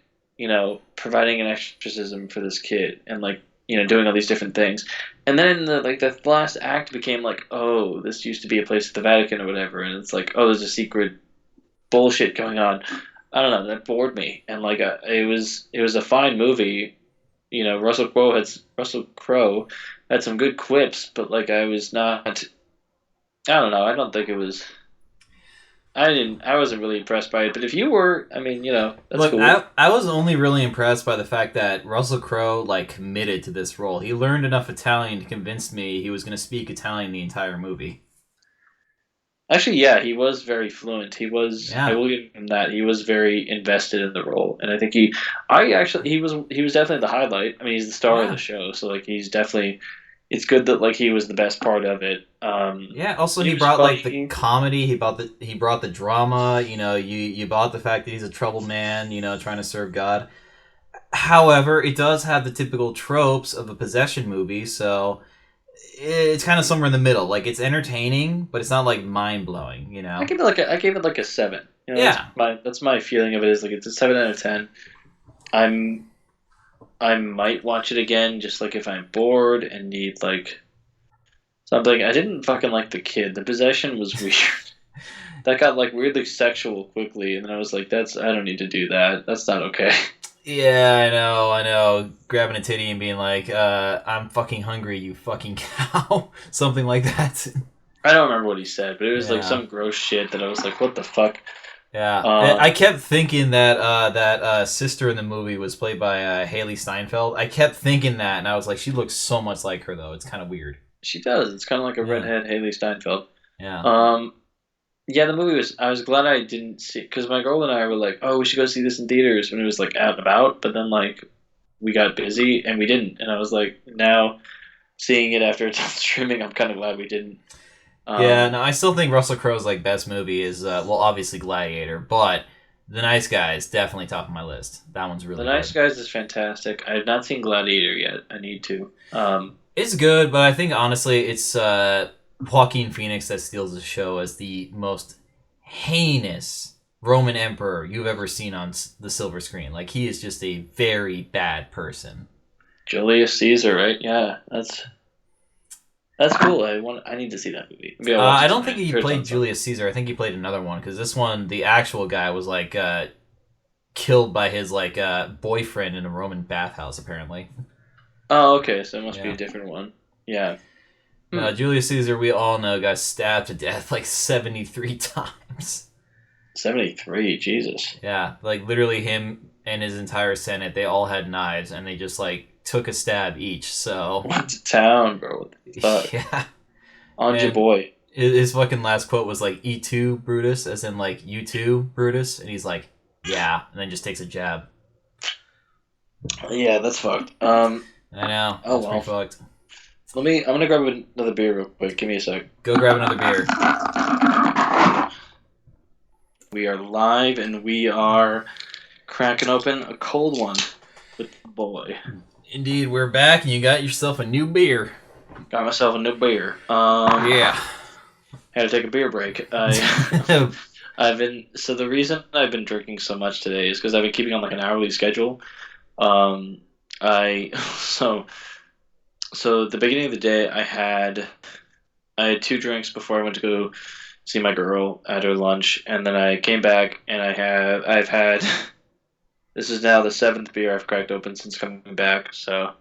providing an exorcism for this kid and like doing all these different things. And then the last act became like, oh, this used to be a place at the Vatican or whatever, and it's like, oh, there's a secret bullshit going on. I don't know. That bored me, and like it was a fine movie. Russell Crowe had some good quips, but like I was not. I don't know. I don't think it was. I didn't. I wasn't really impressed by it. But if you were, I mean, that's Look, cool. I was only really impressed by the fact that Russell Crowe like committed to this role. He learned enough Italian to convince me he was going to speak Italian the entire movie. Actually, yeah, he was very fluent. He was. I Yeah, will give him that. He was very invested in the role, and I think he was definitely the highlight. I mean, he's the star of the yeah, show, so like he's definitely. It's good that like he was the best part of it. yeah. Also, He he was brought like the funny. comedy. He brought the drama. You bought the fact that he's a troubled man. Trying to serve God. However, it does have the typical tropes of a possession movie, so it's kind of somewhere in the middle. Like it's entertaining, but it's not like mind blowing. I gave it like a 7. Yeah, That's my feeling of it is like it's a 7 out of 10. I'm I might watch it again just like if I'm bored and need like something. I didn't fucking like the kid. The possession was weird. That got like weirdly sexual quickly, and then I was like, I don't need to do that. That's not okay. yeah, I know. Grabbing a titty and being like, "I'm fucking hungry, you fucking cow," something like that. I don't remember what he said, but it was like Yeah. some gross shit that I was like, what the fuck? Yeah, I Um, kept thinking that sister in the movie was played by Haley Steinfeld. I kept thinking that, and I was like, she looks so much like her, though. It's kind of weird. she does. It's kind of like a Yeah, redhead Haley Steinfeld. yeah, Um, yeah, the movie was. I was glad I didn't see because my girl and I were like, oh, we should go see this in theaters when it was like out and about. But then like we got busy and we didn't. And I was like, now seeing it after it's on streaming, I'm kind of glad we didn't. yeah. Um, No, I still think Russell Crowe's like best movie is well, obviously Gladiator, but The Nice Guys definitely top of my list. That one's The really Nice good. Guys is fantastic. I have not seen Gladiator yet. I need to. It's good, but I think honestly, it's Joaquin Phoenix that steals the show as the most heinous Roman emperor you've ever seen on the silver screen. Like he is just a very bad person. Julius Caesar, right? Yeah, that's cool. I need to see that movie. Maybe I'll watch I it don't tonight. think I'm he sure it's on played something. Julius Caesar. I think he played another one because this one, the actual guy was like killed by his like boyfriend in a Roman bathhouse. Apparently, Oh, okay. So it must be a yeah. different one. Yeah. No, Hmm. Julius Caesar, we all know, got stabbed to death like 73 times. 73. Jesus. Yeah, like literally him and his entire senate, they all had knives and they just like took a stab each. So, What to town, bro? What the fuck? yeah. On your And boy. his fucking last quote was like "E2 Brutus," as in like "You too, Brutus," and he's like, "Yeah," and then just takes a jab. Yeah, that's fucked. I know, Oh that's pretty well. fucked. I'm gonna grab another beer real quick. Give me a sec. Go grab another beer. We are live and we are cracking open a cold one with the boy. Indeed, we're back, and you got yourself a new beer. Got myself a new beer. Yeah. Had to take a beer break. I've been so the reason I've been drinking so much today is because I've been keeping on like an hourly schedule. Um, I so at the beginning of the day I had two drinks before I went to go see my girl at her lunch, and then I came back and I've had this is now the seventh beer I've cracked open since coming back. So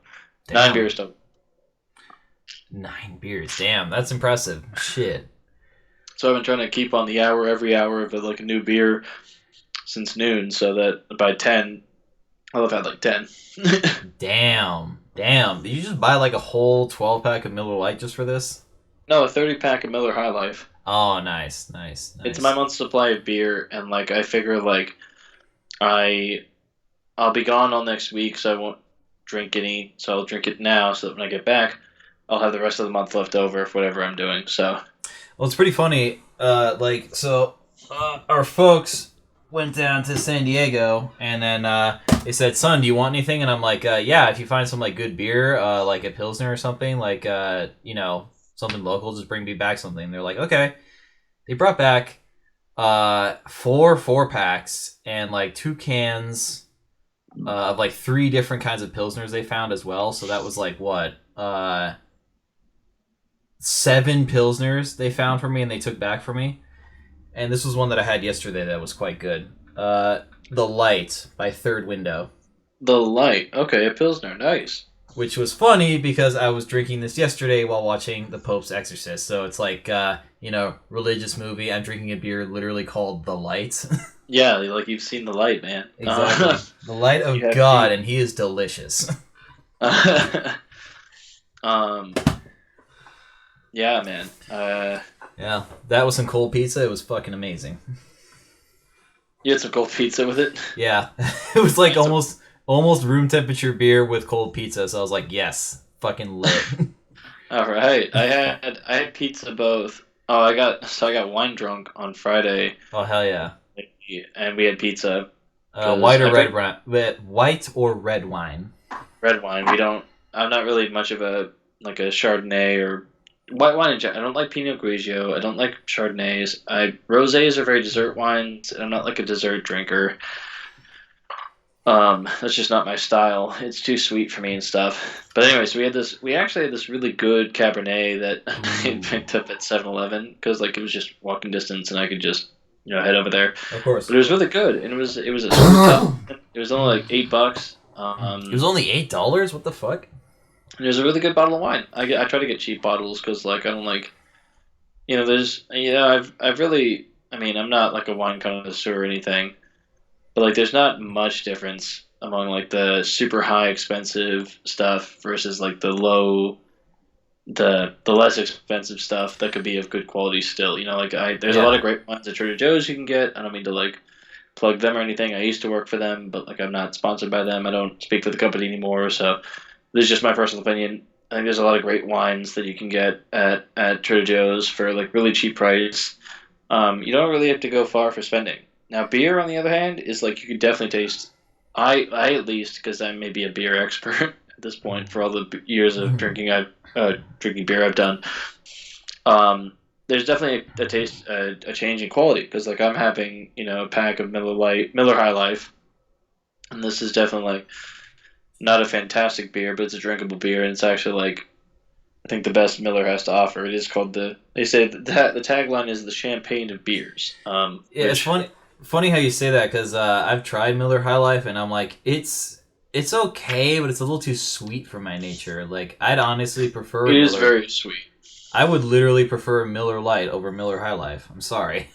nine Damn. beers total. 9 beers. Damn, that's impressive. Shit. So I've been trying to keep on the hour every hour of like a new beer since noon, so that by 10 I'll have had like 10. Damn. Damn. Did you just buy like a whole 12 pack of Miller Lite just for this? No, a 30 pack of Miller High Life. Oh, nice. Nice. It's my Nice. month's supply of beer, and like I figure like I I'll be gone all next week, so I won't drink any. So I'll drink it now, so that when I get back, I'll have the rest of the month left over for whatever I'm doing. So Well, it's pretty funny. Our folks went down to San Diego, and then they said, "Son, do you want anything?" And I'm like, "Yeah, if you find some like good beer, like a pilsner or something, like something local, just bring me back something." And they're like, "Okay." They brought back 4 4 packs and like 2 cans of like 3 different kinds of pilsners they found as well. So that was like what 7 pilsners they found for me and they took back for me. And this was one that I had yesterday that was quite good. The Light by Third Window, the light, okay, a pilsner, nice. which was funny because I was drinking this yesterday while watching The Pope's Exorcist. So it's like religious movie. I'm drinking a beer literally called The Light. Yeah, like you've seen the light, man. Exactly, the light of You have God, to. and He is delicious. um, yeah, man. Yeah, that was some cold pizza. It was fucking amazing. You had some cold pizza with it. Yeah, it was like That's a- almost room temperature beer with cold pizza. So I was like, yes, fucking lit. All right, I had pizza both. Oh, I got wine drunk on Friday, Oh hell yeah. and we had pizza because White or I red drink wine? White or red wine? red wine. We don't. I'm not really much of a like a Chardonnay or white wine in general. I don't like Pinot Grigio. I don't like Chardonnays. Rosés are very dessert wines, and I'm not like a dessert drinker. That's just not my style. It's too sweet for me and stuff. But anyways, we actually had this really good Cabernet that I Ooh, picked up at 7-Eleven because like it was just walking distance and I could just head over there. of course. But it was really good and it was a super tough. It was only like $8. It was only $8. What the fuck? And it was a really good bottle of wine. I try to get cheap bottles because like I don't like there's I've really I mean I'm not like a wine connoisseur or anything. But like, there's not much difference among like the super high expensive stuff versus like the less expensive stuff that could be of good quality still. Like there's a lot Yeah, of great ones at Trader Joe's you can get. I don't mean to like plug them or anything. I used to work for them, but like I'm not sponsored by them. I don't speak for the company anymore. So this is just my personal opinion. I think there's a lot of great wines that you can get at Trader Joe's for like really cheap price. You don't really have to go far for spending. Now, beer, on the other hand, is like you could definitely taste. I at least, because I may be a beer expert at this point for all the years of drinking beer I've done. There's definitely a taste, a change in quality because like I'm having a pack of Miller High Life, and this is definitely like not a fantastic beer, but it's a drinkable beer, and it's actually like I think the best Miller has to offer. It is called They say that the tagline is the champagne of beers. yeah. It's Which funny how you say that because I've tried Miller High Life and I'm like, it's okay, but it's a little too sweet for my nature. Like, I'd honestly prefer it is Miller. very sweet. I would literally prefer Miller Lite over Miller High Life. I'm sorry,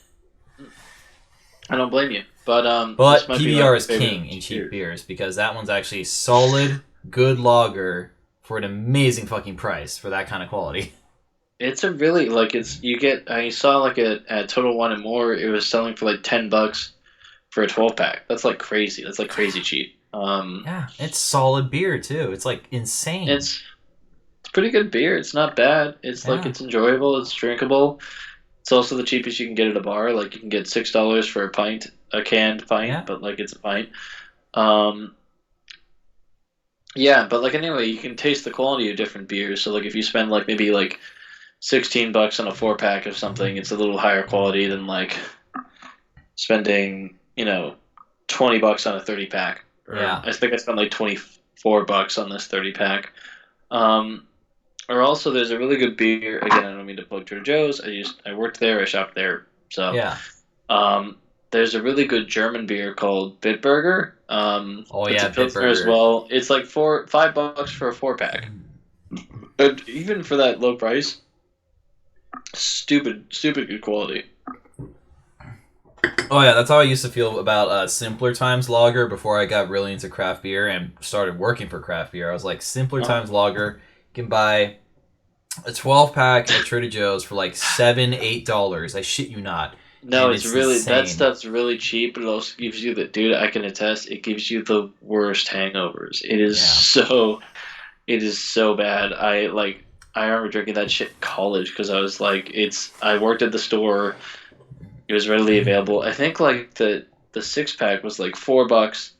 I don't blame you, but this but might be like PBR my is favorite king in cheap beer. beers because that one's actually solid, good lager for an amazing fucking price for that kind of quality. It's a really like it's you get. I saw like at Total Wine and More, it was selling for like $10 for a 12 pack. That's like crazy. That's like crazy cheap. Yeah, it's solid beer too. It's like insane. It's pretty good beer. It's not bad. It's like Yeah, it's enjoyable. It's drinkable. It's also the cheapest you can get at a bar. Like you can get $6 for a pint, a canned pint, yeah, but like it's a pint. Um, yeah, but like anyway, you can taste the quality of different beers. So like if you spend like maybe like $16 on a 4 pack of something, it's a little higher quality than like spending $20 on a 30 pack. Or yeah. I think I spent like $24 on this 30 pack. Um, Or also, there's a really good beer. Again, I don't mean to plug Trader Joe's. I worked there. I shopped there. So, Yeah. there's a really good German beer called Bitburger. Oh It's a yeah, pilsner as Bitburger. well. It's like $5 for a 4 pack, and even for that low price, stupid good quality. Oh yeah, that's how I used to feel about Simpler Times Lager before I got really into craft beer and started working for craft beer. I was like, Simpler Uh, Times Lager, you can buy a 12 pack at Trader Joe's for like $7, $8. I shit you not, no, and it's it's really that insane. stuff's really cheap, but it also gives you the dude. I can attest, it gives you the worst hangovers. Yeah. It is so bad. I remember drinking that shit in college because I was like, I worked at the store. It was readily available. I think like the 6 pack was like $4,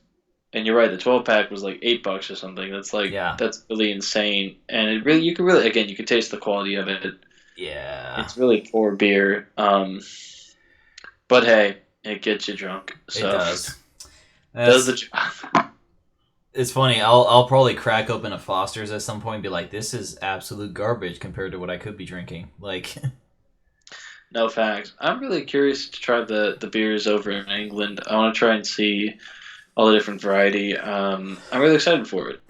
and you're right, the 12 pack was like $8 or something. Yeah. That's really insane, and it really you can really again you can taste the quality of it. Yeah. It's really poor beer, but hey, it gets you drunk, It so does. does the That's job. it's funny. I'll probably crack open a Foster's at some point and be like, this is absolute garbage compared to what I could be drinking. Like No facts. I'm really curious to try the beers over in England. I want to try and see all the different variety. I'm really excited for it.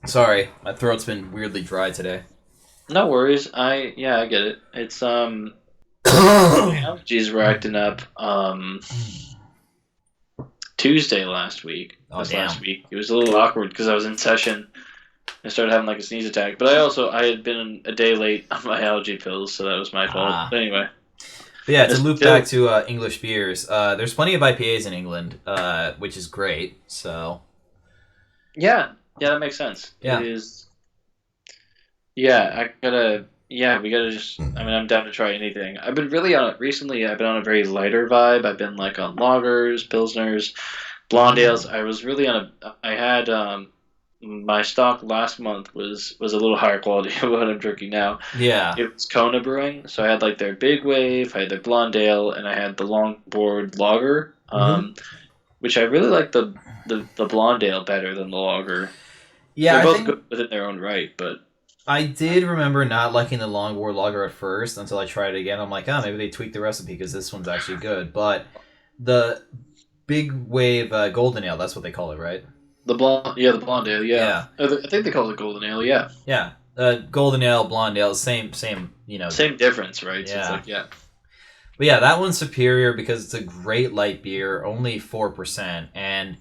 sorry, my throat's been weirdly dry today. No worries. I get it. It's my allergies were acting up Tuesday last week. Oh This last damn. week. It was a little awkward because I was in session. I started having like a sneeze attack, but I had been a day late on my allergy pills, so that was my fault. Ah. But anyway, But yeah, I to loop still back to English beers, there's plenty of IPAs in England, which is great. So yeah, that makes sense. It yeah, is. Yeah, I gotta. Yeah, we gotta just. I mean, I'm down to try anything. I've been really on it recently. I've been on a very lighter vibe. I've been like on lagers, pilsners, blonde ales. I was really on a. I had my stock last month was a little higher quality of what I'm drinking now. yeah. It was Kona Brewing, so I had like their Big Wave, I had their blonde ale, and I had the Longboard Lager. Hmm. Which I really like the blonde ale better than the lager. Yeah, They're I both think good within their own right, but. I did remember not liking the Longboard Lager at first until I tried it again. I'm like, oh, maybe they tweaked the recipe because this one's actually good. But the Big Wave Golden Ale, that's what they call it, right? The blonde ale, yeah. Yeah, I think they call it golden ale, yeah. yeah. Golden Ale, Blonde Ale, same. Same difference, right? So it's Yeah. like, yeah. But yeah, that one's superior because it's a great light beer, only 4%, and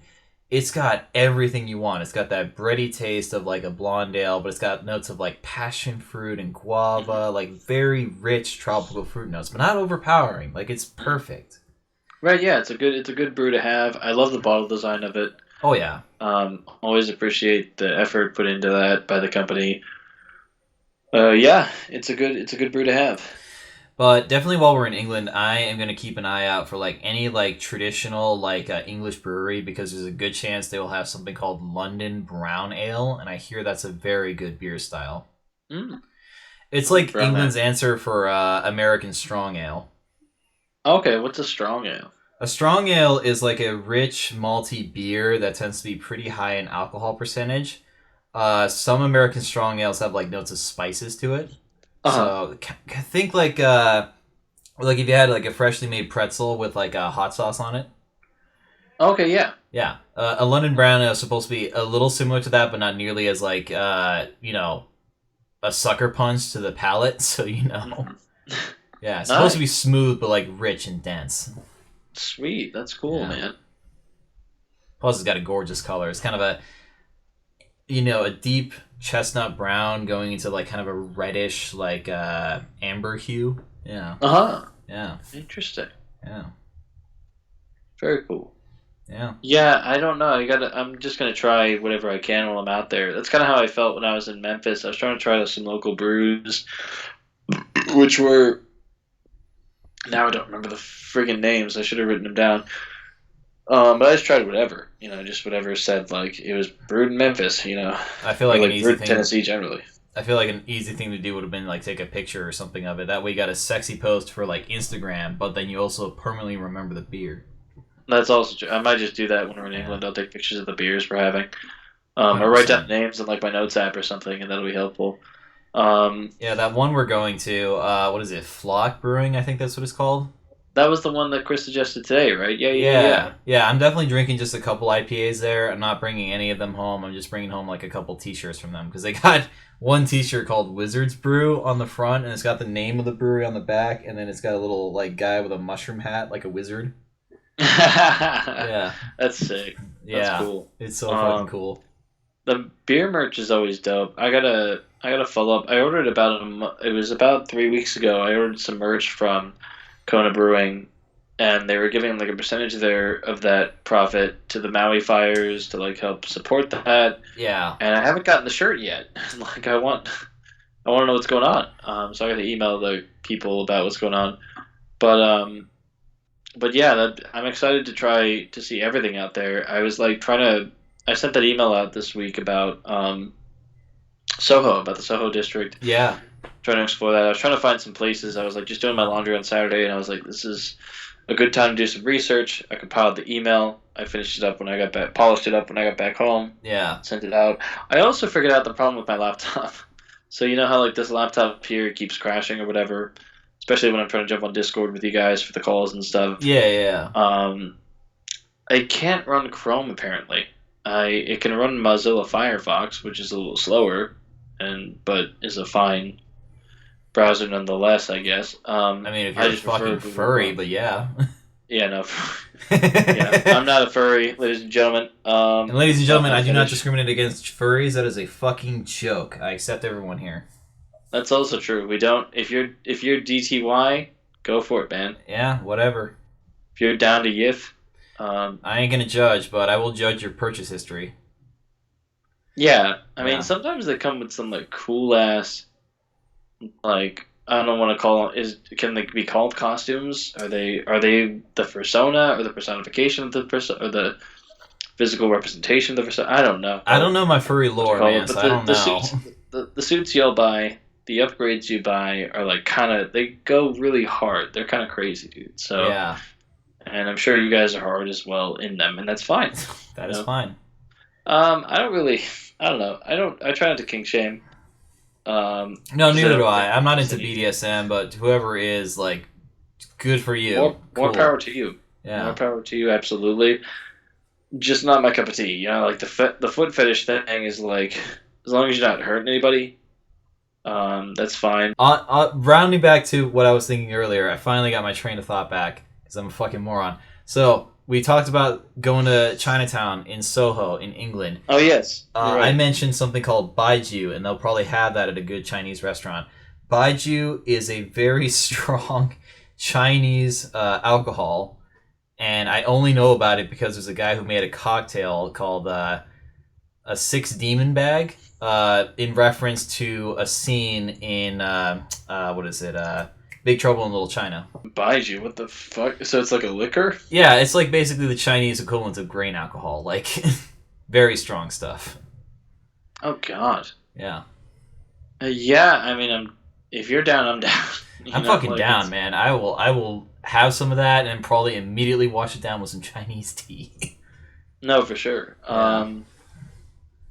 it's got everything you want. It's got that bready taste of like a blonde ale, but it's got notes of like passion fruit and guava, like very rich tropical fruit notes, but not overpowering. Like it's perfect. Right, yeah, it's a good brew to have. I love the bottle design of it. Oh yeah. Always appreciate the effort put into that by the company. Yeah, it's a good brew to have. But definitely while we're in England, I am going to keep an eye out for like any like traditional like English brewery because there's a good chance they will have something called London Brown Ale, and I hear that's a very good beer style. Mm, It's like brown ale. England's answer for American Strong Ale. Okay, what's a strong ale? A strong ale is like a rich malty beer that tends to be pretty high in alcohol percentage. Some American strong ales have like notes of spices to it. Uh huh. So think like if you had like a freshly made pretzel with like a hot sauce on it. Okay, yeah. Yeah, a London Brown Ale is supposed to be a little similar to that, but not nearly as like a sucker punch to the palate. So Mhm. yeah, it's supposed to be Nice. smooth but like rich and dense. Sweet. That's cool, Yeah. man. Plus, it's got a gorgeous color. It's kind of a deep chestnut brown going into like kind of a reddish like amber hue. Yeah, Uh huh. yeah, Interesting. yeah, Very cool. yeah. Yeah, I don't know. I'm just gonna try whatever I can while I'm out there. That's kind of how I felt when I was in Memphis. I was trying to try some local brews, which were now I don't remember the friggin' names. I should have written them down. But I just tried whatever, just whatever said like it was brewed in Memphis, I feel or like an like easy brewed in thing. Tennessee generally. I feel like an easy thing to do would have been like take a picture or something of it. That way, you got a sexy post for like Instagram, but then you also permanently remember the beer. That's also true. I might just do that when we're in Yeah, England. I'll take pictures of the beers we're having. Or write down 100%. names in like my notes app or something, and that'll be helpful. Um, Yeah, that one we're going to, what is it? Flock Brewing, I think that's what it's called. that was the one that Chris suggested today, right? Yeah, yeah, yeah. Yeah, yeah, I'm definitely drinking just a couple IPAs there. I'm not bringing any of them home. I'm just bringing home like a couple T-shirts from them because they got one T-shirt called Wizards Brew on the front, and it's got the name of the brewery on the back, and then it's got a little like guy with a mushroom hat, like a wizard. Yeah, That's sick. That's yeah, cool. it's so fucking Um, cool. the beer merch is always dope. I gotta follow up. I ordered it was about 3 weeks ago. I ordered some merch from Kona Brewing, and they were giving like a percentage of that profit to the Maui fires to like help support that. Yeah, And I haven't gotten the shirt yet. Like I want to know what's going on. So I got to email the people about what's going on. But yeah, I'm excited to try to see everything out there. I was like trying to. I sent that email out this week about Soho, about the Soho district, yeah, trying to explore that. I was trying to find some places. I was like just doing my laundry on Saturday, and I was like, this is a good time to do some research. I compiled the email. I finished it up when I got back, polished it up when I got back home, yeah, sent it out. I also figured out the problem with my laptop. So you know how like this laptop here keeps crashing or whatever, especially when I'm trying to jump on Discord with you guys for the calls and stuff. yeah, yeah. Um, I can't run Chrome apparently. It can run Mozilla Firefox, which is a little slower, but is a fine browser nonetheless, I guess. I mean, if I you're a just prefer fucking Google furry, Chrome. but yeah. Yeah, no. Yeah, I'm not a furry, ladies and gentlemen. And ladies and So I'm gentlemen, not I do not finished. discriminate against furries. That is a fucking joke. I accept everyone here. That's also true. We don't. If you're DTY, go for it, man. Yeah, whatever. If you're down to yiff, I ain't gonna judge, but I will judge your purchase history. yeah. I mean, Yeah. sometimes they come with some like cool ass, like I don't want to call them. Can they be called costumes? Are they the persona or the personification of the person or the physical representation of the persona? I don't know I don't know my furry what to lore, call man, it, so but I don't the know. suits the suits you'll buy, the upgrades you buy are like kind of they go really hard. They're kind of crazy, dude. So, Yeah, and I'm sure you guys are hard as well in them, and that's fine. that You is know, fine. I don't really, I don't know. I try not to kink shame. No, Because I neither do don't I. think I'm not there's into any BDSM, but whoever is, like, good for you. more Cool. power to you. More Yeah. power to you, absolutely. Just not my cup of tea. You know, like the foot fetish thing is like, as long as you're not hurting anybody, that's fine. Rounding back to what I was thinking earlier, I finally got my train of thought back because I'm a fucking moron. So we talked about going to Chinatown in Soho in England. Oh yes, you're I right. mentioned something called Baiju, and they'll probably have that at a good Chinese restaurant. Baiju is a very strong Chinese alcohol, and I only know about it because there's a guy who made a cocktail called a Six Demon Bag, in reference to a scene in what is it? Big Trouble in Little China. Baiju, what the fuck? So it's like a liquor? Yeah, it's like basically the Chinese equivalent of grain alcohol, like very strong stuff. Oh god. Yeah, Yeah, I mean, if you're down, I'm down. You I'm know, fucking like down, man. I will have some of that and probably immediately wash it down with some Chinese tea. no, for sure.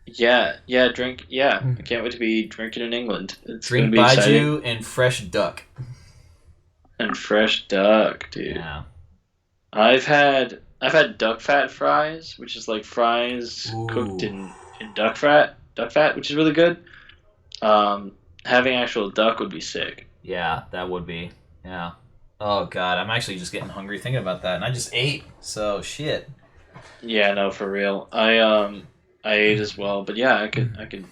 Yeah. Yeah, drink. Yeah, I can't wait to be drinking in England. It's gonna Drink be exciting. Baiju and fresh duck. And fresh duck, dude. Yeah. I've had duck fat fries, which is like fries cooked Ooh. in duck fat, which is really good. Having actual duck would be sick. Yeah, that would be. Yeah. Oh god, I'm actually just getting hungry thinking about that, and I just ate. So shit. Yeah, no, for real. I ate as well, but yeah, I could.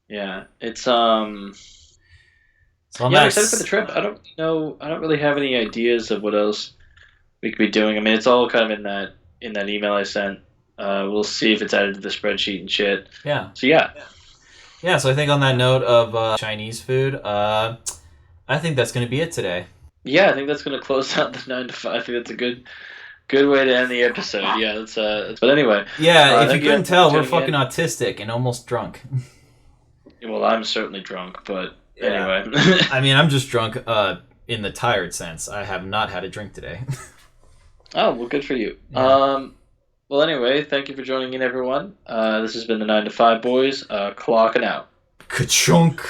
Yeah, it's So on yeah, I'm that. excited for the trip. I don't know. I don't really have any ideas of what else we could be doing. I mean, it's all kind of in that email I sent. We'll see if it's added to the spreadsheet and shit. Yeah. So yeah, Yeah. So I think on that note of Chinese food, I think that's gonna be it today. yeah, I think that's gonna close out the 9 to 5. I think that's a good way to end the episode. Yeah, but anyway, Yeah. If you thank couldn't guys for tell, we're tuning fucking in. autistic and almost drunk. Well, I'm certainly drunk, but Yeah. anyway. I mean, I'm just drunk in the tired sense. I have not had a drink today. Oh well, good for you. Yeah. Well, anyway, thank you for joining in, everyone. This has been the 9 to 5 boys, clocking out. Ka-chunk.